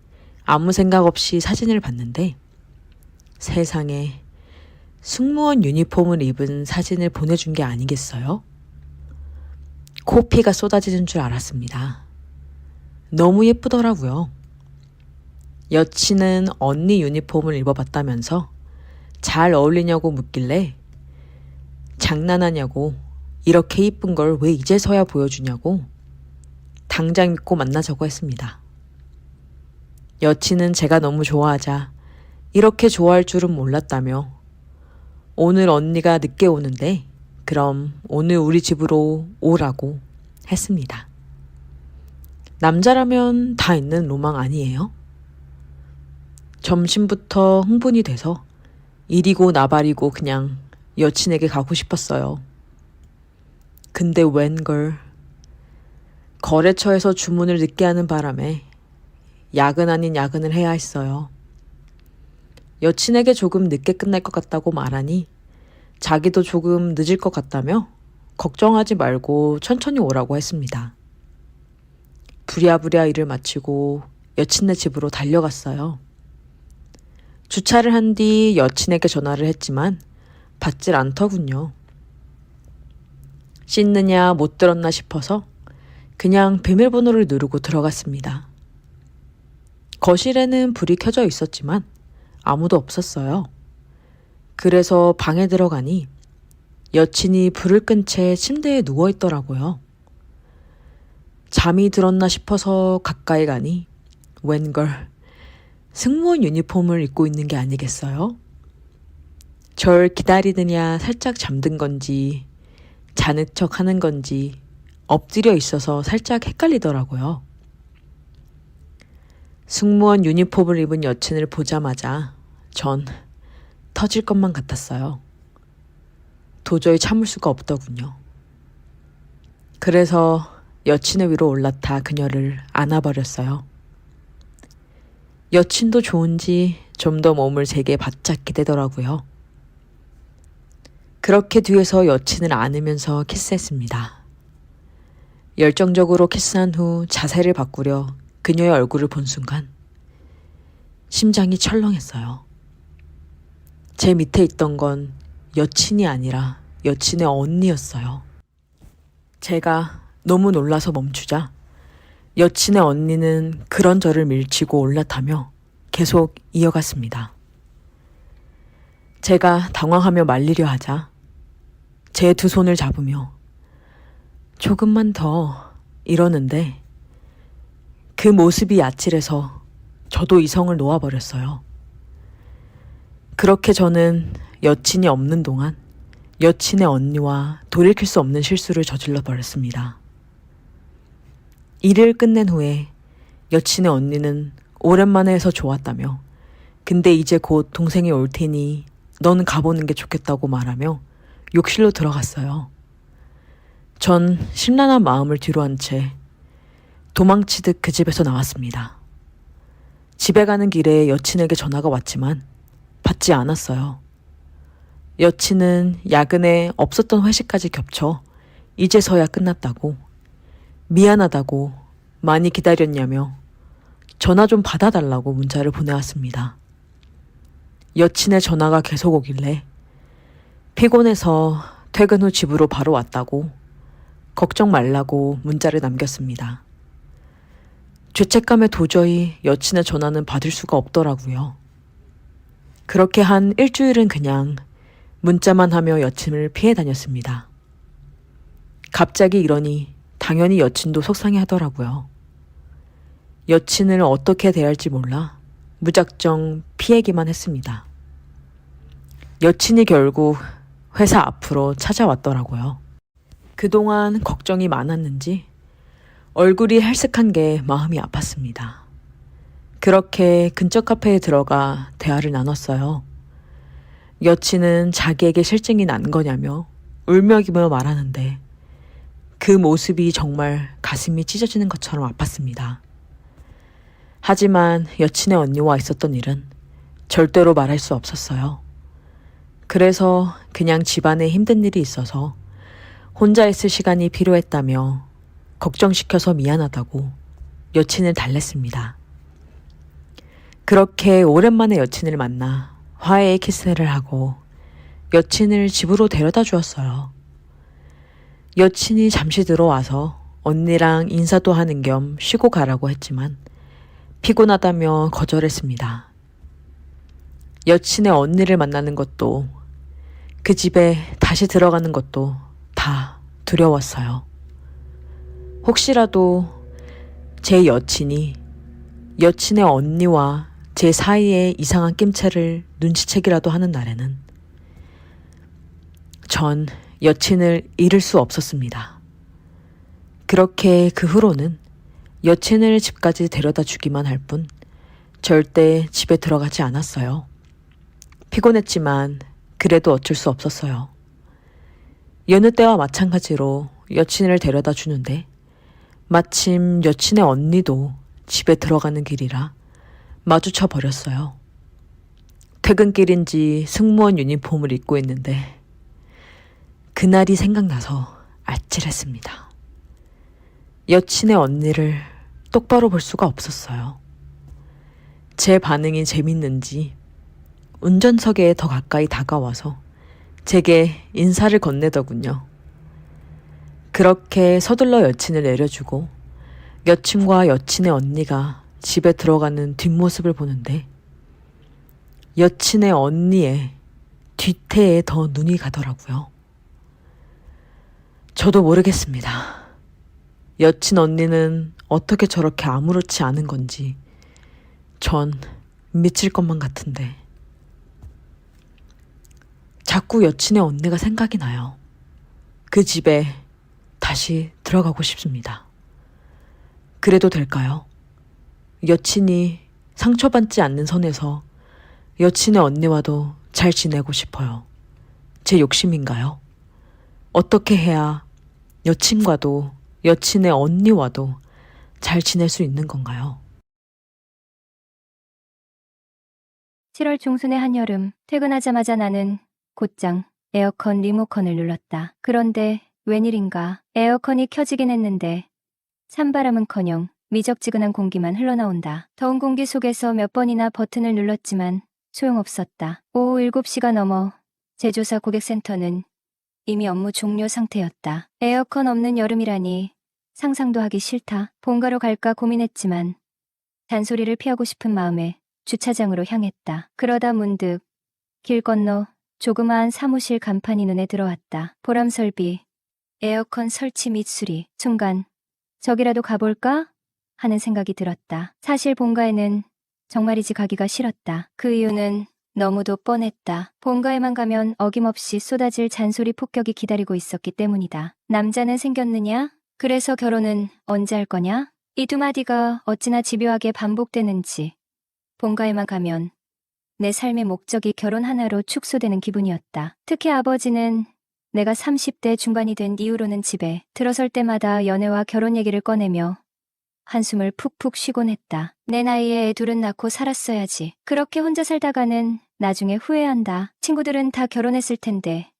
아무 생각 없이 사진을 봤는데 세상에 승무원 유니폼을 입은 사진을 보내준 게 아니겠어요? 코피가 쏟아지는 줄 알았습니다. 너무 예쁘더라고요. 여친은 언니 유니폼을 입어봤다면서 잘 어울리냐고 묻길래 장난하냐고 이렇게 이쁜 걸 왜 이제서야 보여주냐고 당장 믿고 만나자고 했습니다. 여친은 제가 너무 좋아하자 이렇게 좋아할 줄은 몰랐다며 오늘 언니가 늦게 오는데 그럼 오늘 우리 집으로 오라고 했습니다. 남자라면 다 있는 로망 아니에요? 점심부터 흥분이 돼서 이리고 나발이고 그냥 여친에게 가고 싶었어요. 근데 웬걸 거래처에서 주문을 늦게 하는 바람에 야근 아닌 야근을 해야 했어요. 여친에게 조금 늦게 끝날 것 같다고 말하니 자기도 조금 늦을 것 같다며 걱정하지 말고 천천히 오라고 했습니다. 부랴부랴 일을 마치고 여친네 집으로 달려갔어요. 주차를 한 뒤 여친에게 전화를 했지만 받질 않더군요. 씻느냐 못 들었나 싶어서 그냥 비밀번호를 누르고 들어갔습니다. 거실에는 불이 켜져 있었지만 아무도 없었어요. 그래서 방에 들어가니 여친이 불을 끈 채 침대에 누워 있더라고요. 잠이 들었나 싶어서 가까이 가니 웬걸 승무원 유니폼을 입고 있는 게 아니겠어요? 절 기다리느냐 살짝 잠든 건지 자는 척 하는 건지 엎드려 있어서 살짝 헷갈리더라고요. 승무원 유니폼을 입은 여친을 보자마자 전 터질 것만 같았어요. 도저히 참을 수가 없더군요. 그래서 여친의 위로 올라타 그녀를 안아버렸어요. 여친도 좋은지 좀 더 몸을 제게 바짝 기대더라고요. 그렇게 뒤에서 여친을 안으면서 키스했습니다. 열정적으로 키스한 후 자세를 바꾸려 그녀의 얼굴을 본 순간 심장이 철렁했어요. 제 밑에 있던 건 여친이 아니라 여친의 언니였어요. 제가 너무 놀라서 멈추자 여친의 언니는 그런 저를 밀치고 올라타며 계속 이어갔습니다. 제가 당황하며 말리려 하자 제 두 손을 잡으며 조금만 더 이러는데 그 모습이 아찔해서 저도 이성을 놓아버렸어요. 그렇게 저는 여친이 없는 동안 여친의 언니와 돌이킬 수 없는 실수를 저질러 버렸습니다. 일을 끝낸 후에 여친의 언니는 오랜만에 해서 좋았다며 근데 이제 곧 동생이 올 테니 너는 가보는 게 좋겠다고 말하며 욕실로 들어갔어요. 전 심란한 마음을 뒤로한 채 도망치듯 그 집에서 나왔습니다. 집에 가는 길에 여친에게 전화가 왔지만 받지 않았어요. 여친은 야근에 없었던 회식까지 겹쳐 이제서야 끝났다고, 미안하다고, 많이 기다렸냐며 전화 좀 받아달라고 문자를 보내왔습니다. 여친의 전화가 계속 오길래 피곤해서 퇴근 후 집으로 바로 왔다고 걱정 말라고 문자를 남겼습니다. 죄책감에 도저히 여친의 전화는 받을 수가 없더라고요. 그렇게 한 일주일은 그냥 문자만 하며 여친을 피해 다녔습니다. 갑자기 이러니 당연히 여친도 속상해 하더라고요. 여친을 어떻게 대할지 몰라 무작정 피하기만 했습니다. 여친이 결국 회사 앞으로 찾아왔더라고요. 그동안 걱정이 많았는지 얼굴이 헬쓱한 게 마음이 아팠습니다. 그렇게 근처 카페에 들어가 대화를 나눴어요. 여친은 자기에게 실증이 난 거냐며 울며기며 말하는데 그 모습이 정말 가슴이 찢어지는 것처럼 아팠습니다. 하지만 여친의 언니와 있었던 일은 절대로 말할 수 없었어요. 그래서 그냥 집안에 힘든 일이 있어서 혼자 있을 시간이 필요했다며 걱정시켜서 미안하다고 여친을 달랬습니다. 그렇게 오랜만에 여친을 만나 화해의 키스를 하고 여친을 집으로 데려다 주었어요. 여친이 잠시 들어와서 언니랑 인사도 하는 겸 쉬고 가라고 했지만 피곤하다며 거절했습니다. 여친의 언니를 만나는 것도 그 집에 다시 들어가는 것도 다 두려웠어요. 혹시라도 제 여친이 여친의 언니와 제 사이에 이상한 낌새를 눈치채기라도 하는 날에는 전 여친을 잃을 수 없었습니다. 그렇게 그 후로는 여친을 집까지 데려다 주기만 할 뿐 절대 집에 들어가지 않았어요. 피곤했지만 그래도 어쩔 수 없었어요. 여느 때와 마찬가지로 여친을 데려다 주는데 마침 여친의 언니도 집에 들어가는 길이라 마주쳐 버렸어요. 퇴근길인지 승무원 유니폼을 입고 있는데 그날이 생각나서 아찔했습니다. 여친의 언니를 똑바로 볼 수가 없었어요. 제 반응이 재밌는지 운전석에 더 가까이 다가와서 제게 인사를 건네더군요. 그렇게 서둘러 여친을 내려주고 여친과 여친의 언니가 집에 들어가는 뒷모습을 보는데 여친의 언니의 뒤태에 더 눈이 가더라고요. 저도 모르겠습니다. 여친 언니는 어떻게 저렇게 아무렇지 않은 건지 전 미칠 것만 같은데 자꾸 여친의 언니가 생각이 나요. 그 집에 다시 들어가고 싶습니다. 그래도 될까요? 여친이 상처받지 않는 선에서 여친의 언니와도 잘 지내고 싶어요. 제 욕심인가요? 어떻게 해야 여친과도 여친의 언니와도 잘 지낼 수 있는 건가요?
7월 중순의 한여름, 퇴근하자마자 나는 곧장 에어컨 리모컨을 눌렀다. 그런데 웬일인가 에어컨이 켜지긴 했는데 찬바람은커녕 미적지근한 공기만 흘러나온다. 더운 공기 속에서 몇 번이나 버튼을 눌렀지만 소용없었다. 오후 7시가 넘어 제조사 고객센터는 이미 업무 종료 상태였다. 에어컨 없는 여름이라니 상상도 하기 싫다. 본가로 갈까 고민했지만 잔소리를 피하고 싶은 마음에 주차장으로 향했다. 그러다 문득 길 건너 조그마한 사무실 간판이 눈에 들어왔다. 보람설비, 에어컨 설치 및 수리. 순간 저기라도 가볼까? 하는 생각이 들었다. 사실 본가에는 정말이지 가기가 싫었다. 그 이유는 너무도 뻔했다. 본가에만 가면 어김없이 쏟아질 잔소리 폭격이 기다리고 있었기 때문이다. 남자는 생겼느냐? 그래서 결혼은 언제 할 거냐? 이 두 마디가 어찌나 집요하게 반복되는지 본가에만 가면 내 삶의 목적이 결혼 하나로 축소되는 기분이었다. 특히 아버지는 내가 30대 중반이 된 이후로는 집에 들어설 때마다 연애와 결혼 얘기를 꺼내며 한숨을 푹푹 쉬곤 했다. 내 나이에 애 둘은 낳고 살았어야지. 그렇게 혼자 살다가는 나중에 후회한다. 친구들은 다 결혼했을 텐데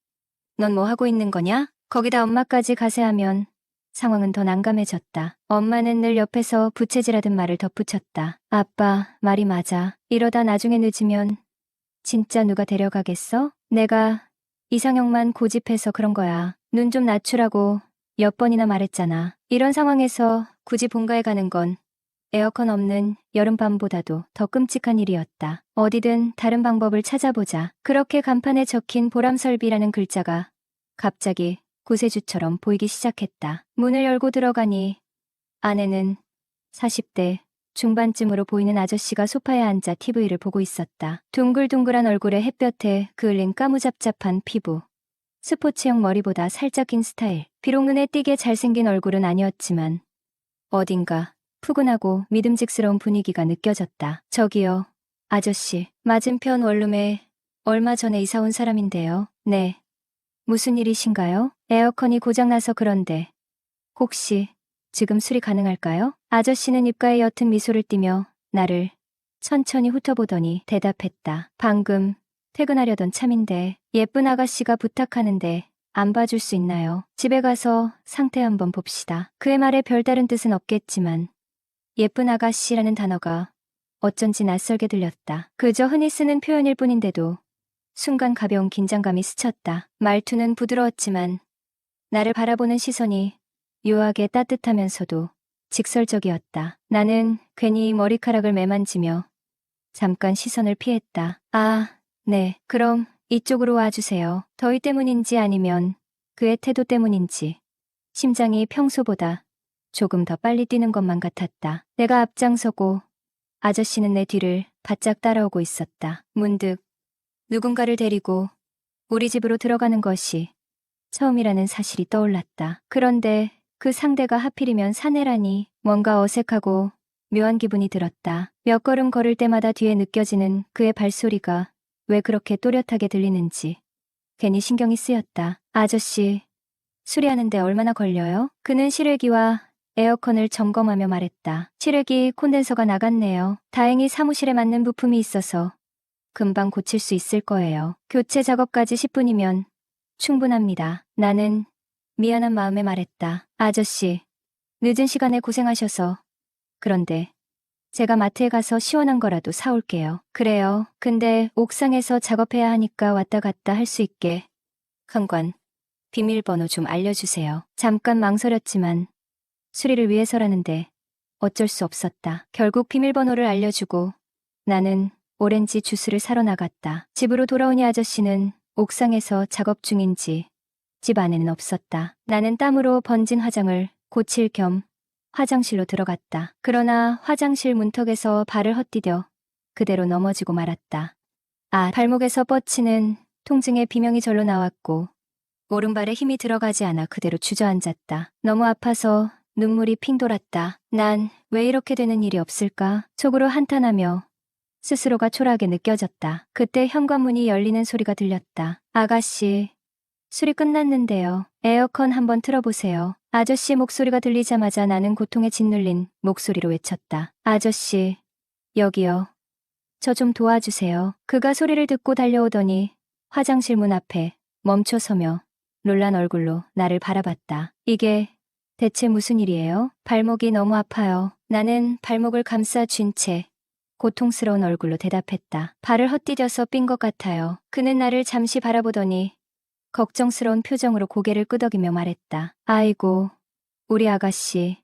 넌 뭐 하고 있는 거냐? 거기다 엄마까지 가세하면 상황은 더 난감해졌다. 엄마는 늘 옆에서 부채질하듯 말을 덧붙였다. 아빠, 말이 맞아. 이러다 나중에 늦으면 진짜 누가 데려가겠어? 내가 이상형만 고집해서 그런 거야. 눈 좀 낮추라고 몇 번이나 말했잖아. 이런 상황에서 굳이 본가에 가는 건 에어컨 없는 여름밤보다도 더 끔찍한 일이었다. 어디든 다른 방법을 찾아보자. 그렇게 간판에 적힌 보람설비라는 글자가 갑자기 구세주처럼 보이기 시작했다. 문을 열고 들어가니 아내는 40대 중반쯤으로 보이는 아저씨가 소파에 앉아 TV를 보고 있었다. 둥글둥글한 얼굴에 햇볕에 그을린 까무잡잡한 피부. 스포츠형 머리보다 살짝 긴 스타일. 비록 눈에 띄게 잘생긴 얼굴은 아니었지만 어딘가 푸근하고 믿음직스러운 분위기가 느껴졌다. 저기요, 아저씨. 맞은편 원룸에 얼마 전에 이사 온 사람인데요. 네. 무슨 일이신가요? 에어컨이 고장나서 그런데 혹시 지금 수리 가능할까요? 아저씨는 입가에 옅은 미소를 띠며 나를 천천히 훑어보더니 대답했다. 방금 퇴근하려던 참인데 예쁜 아가씨가 부탁하는데 안 봐줄 수 있나요? 집에 가서 상태 한번 봅시다. 그의 말에 별다른 뜻은 없겠지만 예쁜 아가씨라는 단어가 어쩐지 낯설게 들렸다. 그저 흔히 쓰는 표현일 뿐인데도 순간 가벼운 긴장감이 스쳤다. 말투는 부드러웠지만 나를 바라보는 시선이 묘하게 따뜻하면서도 직설적이었다. 나는 괜히 머리카락을 매만지며 잠깐 시선을 피했다. 아, 네. 그럼 이쪽으로 와주세요. 더위 때문인지 아니면 그의 태도 때문인지 심장이 평소보다 조금 더 빨리 뛰는 것만 같았다. 내가 앞장서고 아저씨는 내 뒤를 바짝 따라오고 있었다. 문득 누군가를 데리고 우리 집으로 들어가는 것이 처음이라는 사실이 떠올랐다. 그런데 그 상대가 하필이면 사내라니 뭔가 어색하고 묘한 기분이 들었다. 몇 걸음 걸을 때마다 뒤에 느껴지는 그의 발소리가 왜 그렇게 또렷하게 들리는지 괜히 신경이 쓰였다. 아저씨, 수리하는데 얼마나 걸려요? 그는 실외기와 에어컨을 점검하며 말했다. 실외기 콘덴서가 나갔네요. 다행히 사무실에 맞는 부품이 있어서 금방 고칠 수 있을 거예요. 교체 작업까지 10분이면 충분합니다. 나는 미안한 마음에 말했다. 아저씨, 늦은 시간에 고생하셔서. 그런데 제가 마트에 가서 시원한 거라도 사올게요. 그래요. 근데 옥상에서 작업해야 하니까 왔다 갔다 할 수 있게 현관 비밀번호 좀 알려주세요. 잠깐 망설였지만 수리를 위해서라는데 어쩔 수 없었다. 결국 비밀번호를 알려주고 나는 오렌지 주스를 사러 나갔다. 집으로 돌아오니 아저씨는 옥상에서 작업 중인지 집 안에는 없었다. 나는 땀으로 번진 화장을 고칠 겸 화장실로 들어갔다. 그러나 화장실 문턱에서 발을 헛디뎌 그대로 넘어지고 말았다. 발목에서 뻗치는 통증의 비명이 절로 나왔고 오른발에 힘이 들어가지 않아 그대로 주저앉았다. 너무 아파서 눈물이 핑 돌았다. 난 왜 이렇게 되는 일이 없을까? 속으로 한탄하며 스스로가 초라하게 느껴졌다. 그때 현관문이 열리는 소리가 들렸다. 아가씨, 수리 끝났는데요. 에어컨 한번 틀어보세요. 아저씨의 목소리가 들리자마자 나는 고통에 짓눌린 목소리로 외쳤다. 아저씨, 여기요. 저 좀 도와주세요. 그가 소리를 듣고 달려오더니 화장실 문 앞에 멈춰서며 놀란 얼굴로 나를 바라봤다. 이게 대체 무슨 일이에요? 발목이 너무 아파요. 나는 발목을 감싸 쥔 채 고통스러운 얼굴로 대답했다. 발을 헛디뎌서 삔 것 같아요. 그는 나를 잠시 바라보더니 걱정스러운 표정으로 고개를 끄덕이며 말했다. 아이고, 우리 아가씨.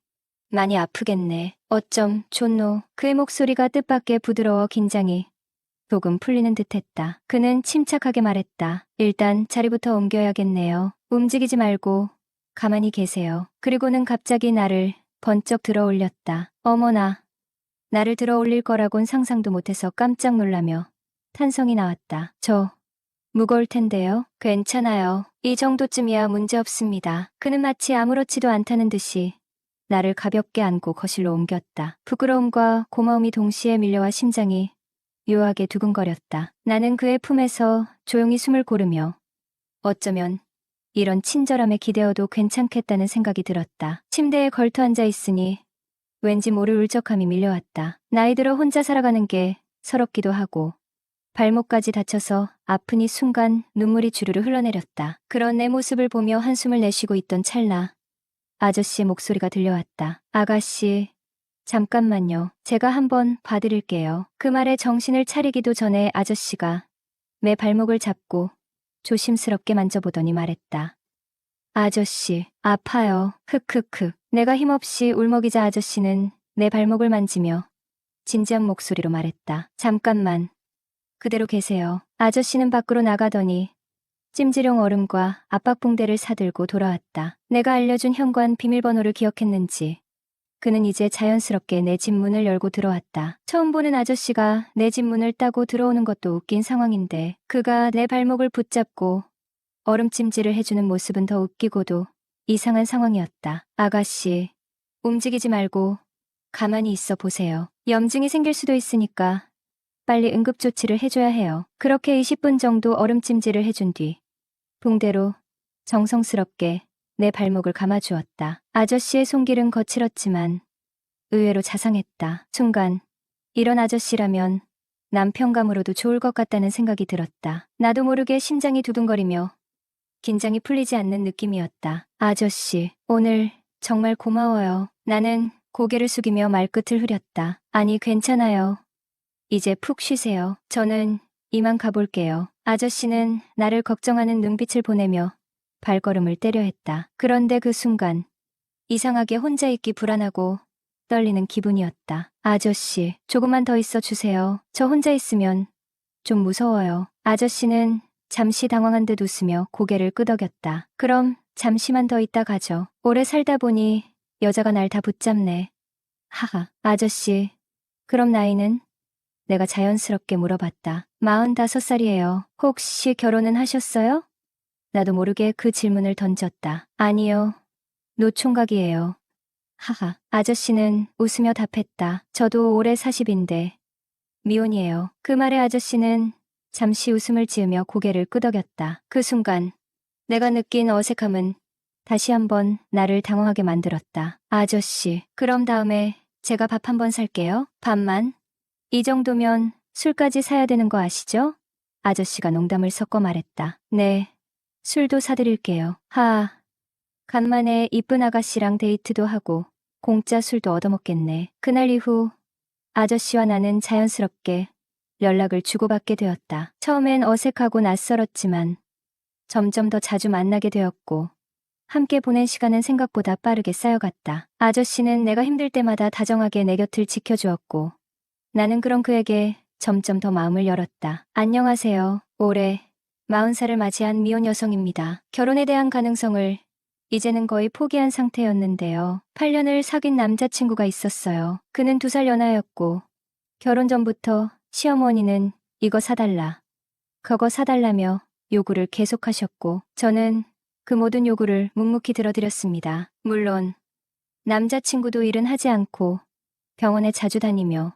많이 아프겠네. 어쩜 좋노. 그의 목소리가 뜻밖의 부드러워 긴장이 조금 풀리는 듯했다. 그는 침착하게 말했다. 일단 자리부터 옮겨야겠네요. 움직이지 말고 가만히 계세요. 그리고는 갑자기 나를 번쩍 들어 올렸다. 어머나. 나를 들어 올릴 거라곤 상상도 못해서 깜짝 놀라며 탄성이 나왔다. 저 무거울 텐데요. 괜찮아요. 이 정도쯤이야 문제 없습니다. 그는 마치 아무렇지도 않다는 듯이 나를 가볍게 안고 거실로 옮겼다. 부끄러움과 고마움이 동시에 밀려와 심장이 묘하게 두근거렸다. 나는 그의 품에서 조용히 숨을 고르며 어쩌면 이런 친절함에 기대어도 괜찮겠다는 생각이 들었다. 침대에 걸터 앉아 있으니 왠지 모를 울적함이 밀려왔다. 나이 들어 혼자 살아가는 게 서럽기도 하고 발목까지 다쳐서 아프니 순간 눈물이 주르르 흘러내렸다. 그런 내 모습을 보며 한숨을 내쉬고 있던 찰나 아저씨의 목소리가 들려왔다. 아가씨, 잠깐만요. 제가 한번 봐드릴게요. 그 말에 정신을 차리기도 전에 아저씨가 내 발목을 잡고 조심스럽게 만져보더니 말했다. 아저씨, 아파요. 흑흑흑. 내가 힘없이 울먹이자 아저씨는 내 발목을 만지며 진지한 목소리로 말했다. 잠깐만. 그대로 계세요. 아저씨는 밖으로 나가더니 찜질용 얼음과 압박붕대를 사들고 돌아왔다. 내가 알려준 현관 비밀번호를 기억했는지 그는 이제 자연스럽게 내 집 문을 열고 들어왔다. 처음 보는 아저씨가 내 집 문을 따고 들어오는 것도 웃긴 상황인데 그가 내 발목을 붙잡고 얼음찜질을 해주는 모습은 더 웃기고도 이상한 상황이었다. 아가씨, 움직이지 말고 가만히 있어 보세요. 염증이 생길 수도 있으니까 빨리 응급조치를 해줘야 해요. 그렇게 20분 정도 얼음찜질을 해준 뒤 붕대로 정성스럽게 내 발목을 감아주었다. 아저씨의 손길은 거칠었지만 의외로 자상했다. 순간 이런 아저씨라면 남편감으로도 좋을 것 같다는 생각이 들었다. 나도 모르게 심장이 두근거리며 긴장이 풀리지 않는 느낌이었다. 아저씨, 오늘 정말 고마워요. 나는 고개를 숙이며 말끝을 흐렸다. 아니, 괜찮아요. 이제 푹 쉬세요. 저는 이만 가볼게요. 아저씨는 나를 걱정하는 눈빛을 보내며 발걸음을 떼려 했다. 그런데 그 순간 이상하게 혼자 있기 불안하고 떨리는 기분이었다. 아저씨, 조금만 더 있어 주세요. 저 혼자 있으면 좀 무서워요. 아저씨는 잠시 당황한 듯 웃으며 고개를 끄덕였다. 그럼 잠시만 더 있다 가죠. 오래 살다 보니 여자가 날 다 붙잡네. 하하, 아저씨, 그럼 나이는? 내가 자연스럽게 물어봤다. 45살이에요. 혹시 결혼은 하셨어요? 나도 모르게 그 질문을 던졌다. 아니요. 노총각이에요. 하하, 아저씨는 웃으며 답했다. 저도 올해 40인데 미혼이에요. 그 말에 아저씨는 잠시 웃음을 지으며 고개를 끄덕였다. 그 순간 내가 느낀 어색함은 다시 한번 나를 당황하게 만들었다. 아저씨, 그럼 다음에 제가 밥 한번 살게요. 밥만? 이 정도면 술까지 사야 되는 거 아시죠? 아저씨가 농담을 섞어 말했다. 네, 술도 사드릴게요. 간만에 이쁜 아가씨랑 데이트도 하고 공짜 술도 얻어먹겠네. 그날 이후 아저씨와 나는 자연스럽게 연락을 주고받게 되었다. 처음엔 어색하고 낯설었지만 점점 더 자주 만나게 되었고 함께 보낸 시간은 생각보다 빠르게 쌓여갔다. 아저씨는 내가 힘들 때마다 다정하게 내 곁을 지켜주었고 나는 그런 그에게 점점 더 마음을 열었다. 안녕하세요. 올해 40살을 맞이한 미혼 여성입니다. 결혼에 대한 가능성을 이제는 거의 포기한 상태였는데요. 8년을 사귄 남자친구가 있었어요. 그는 2살 연하였고 결혼 전부터 시어머니는 이거 사달라, 그거 사달라며 요구를 계속하셨고 저는 그 모든 요구를 묵묵히 들어드렸습니다. 물론 남자친구도 일은 하지 않고 병원에 자주 다니며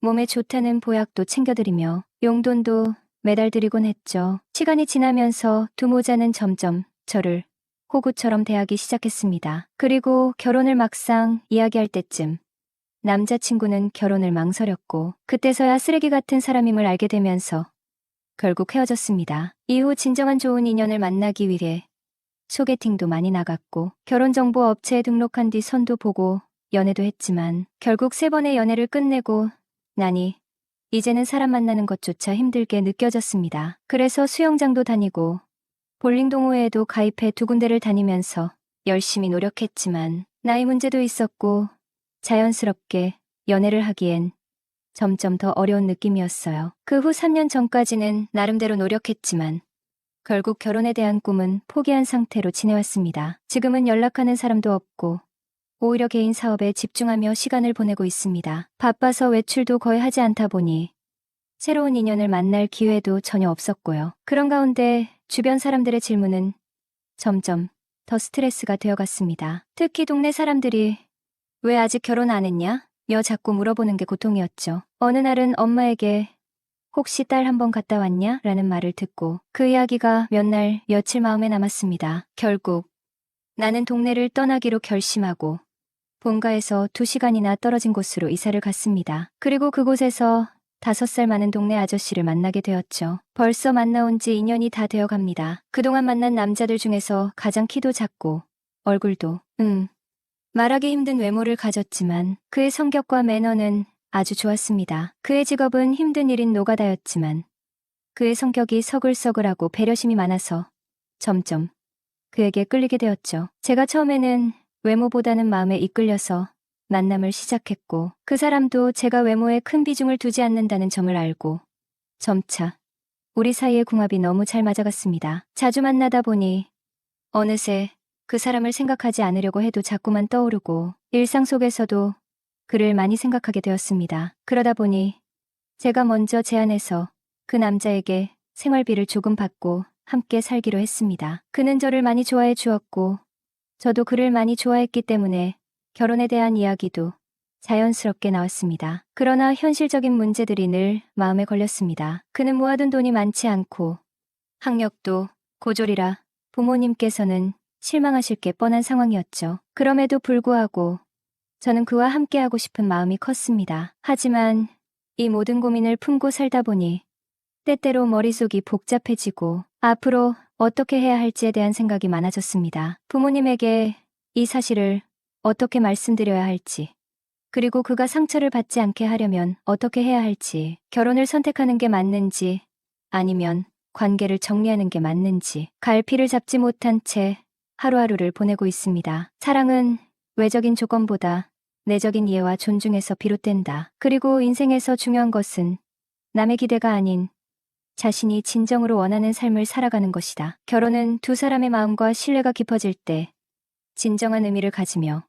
몸에 좋다는 보약도 챙겨드리며 용돈도 매달 드리곤 했죠. 시간이 지나면서 두 모자는 점점 저를 호구처럼 대하기 시작했습니다. 그리고 결혼을 막상 이야기할 때쯤 남자친구는 결혼을 망설였고 그때서야 쓰레기 같은 사람임을 알게 되면서 결국 헤어졌습니다. 이후 진정한 좋은 인연을 만나기 위해 소개팅도 많이 나갔고 결혼정보 업체에 등록한 뒤 선도 보고 연애도 했지만 결국 3번의 연애를 끝내고 나니 이제는 사람 만나는 것조차 힘들게 느껴졌습니다. 그래서 수영장도 다니고 볼링 동호회에도 가입해 2군데를 다니면서 열심히 노력했지만 나이 문제도 있었고 자연스럽게 연애를 하기엔 점점 더 어려운 느낌이었어요. 그 후 3년 전까지는 나름대로 노력했지만 결국 결혼에 대한 꿈은 포기한 상태로 지내왔습니다. 지금은 연락하는 사람도 없고 오히려 개인 사업에 집중하며 시간을 보내고 있습니다. 바빠서 외출도 거의 하지 않다 보니 새로운 인연을 만날 기회도 전혀 없었고요. 그런 가운데 주변 사람들의 질문은 점점 더 스트레스가 되어갔습니다. 특히 동네 사람들이 왜 아직 결혼 안 했냐? 며 자꾸 물어보는 게 고통이었죠. 어느 날은 엄마에게 혹시 딸 한번 갔다 왔냐? 라는 말을 듣고 그 이야기가 몇 날, 며칠 마음에 남았습니다. 결국 나는 동네를 떠나기로 결심하고 본가에서 2시간이나 떨어진 곳으로 이사를 갔습니다. 그리고 그곳에서 5살 많은 동네 아저씨를 만나게 되었죠. 벌써 만나온 지 2년이 다 되어 갑니다. 그동안 만난 남자들 중에서 가장 키도 작고 얼굴도 말하기 힘든 외모를 가졌지만 그의 성격과 매너는 아주 좋았습니다. 그의 직업은 힘든 일인 노가다였지만 그의 성격이 서글서글하고 배려심이 많아서 점점 그에게 끌리게 되었죠. 제가 처음에는 외모보다는 마음에 이끌려서 만남을 시작했고 그 사람도 제가 외모에 큰 비중을 두지 않는다는 점을 알고 점차 우리 사이의 궁합이 너무 잘 맞아갔습니다. 자주 만나다 보니 어느새 그 사람을 생각하지 않으려고 해도 자꾸만 떠오르고 일상 속에서도 그를 많이 생각하게 되었습니다. 그러다 보니 제가 먼저 제안해서 그 남자에게 생활비를 조금 받고 함께 살기로 했습니다. 그는 저를 많이 좋아해 주었고 저도 그를 많이 좋아했기 때문에 결혼에 대한 이야기도 자연스럽게 나왔습니다. 그러나 현실적인 문제들이 늘 마음에 걸렸습니다. 그는 모아둔 돈이 많지 않고 학력도 고졸이라 부모님께서는 실망하실 게 뻔한 상황이었죠. 그럼에도 불구하고 저는 그와 함께하고 싶은 마음이 컸습니다. 하지만 이 모든 고민을 품고 살다 보니 때때로 머릿속이 복잡해지고 앞으로 어떻게 해야 할지에 대한 생각이 많아졌습니다. 부모님에게 이 사실을 어떻게 말씀드려야 할지, 그리고 그가 상처를 받지 않게 하려면 어떻게 해야 할지, 결혼을 선택하는 게 맞는지 아니면 관계를 정리하는 게 맞는지 갈피를 잡지 못한 채 하루하루를 보내고 있습니다. 사랑은 외적인 조건보다 내적인 이해와 존중에서 비롯된다. 그리고 인생에서 중요한 것은 남의 기대가 아닌 자신이 진정으로 원하는 삶을 살아가는 것이다. 결혼은 두 사람의 마음과 신뢰가 깊어질 때 진정한 의미를 가지며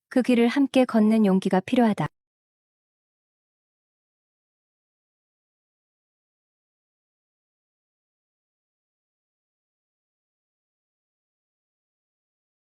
그 길을 함께 걷는 용기가 필요하다.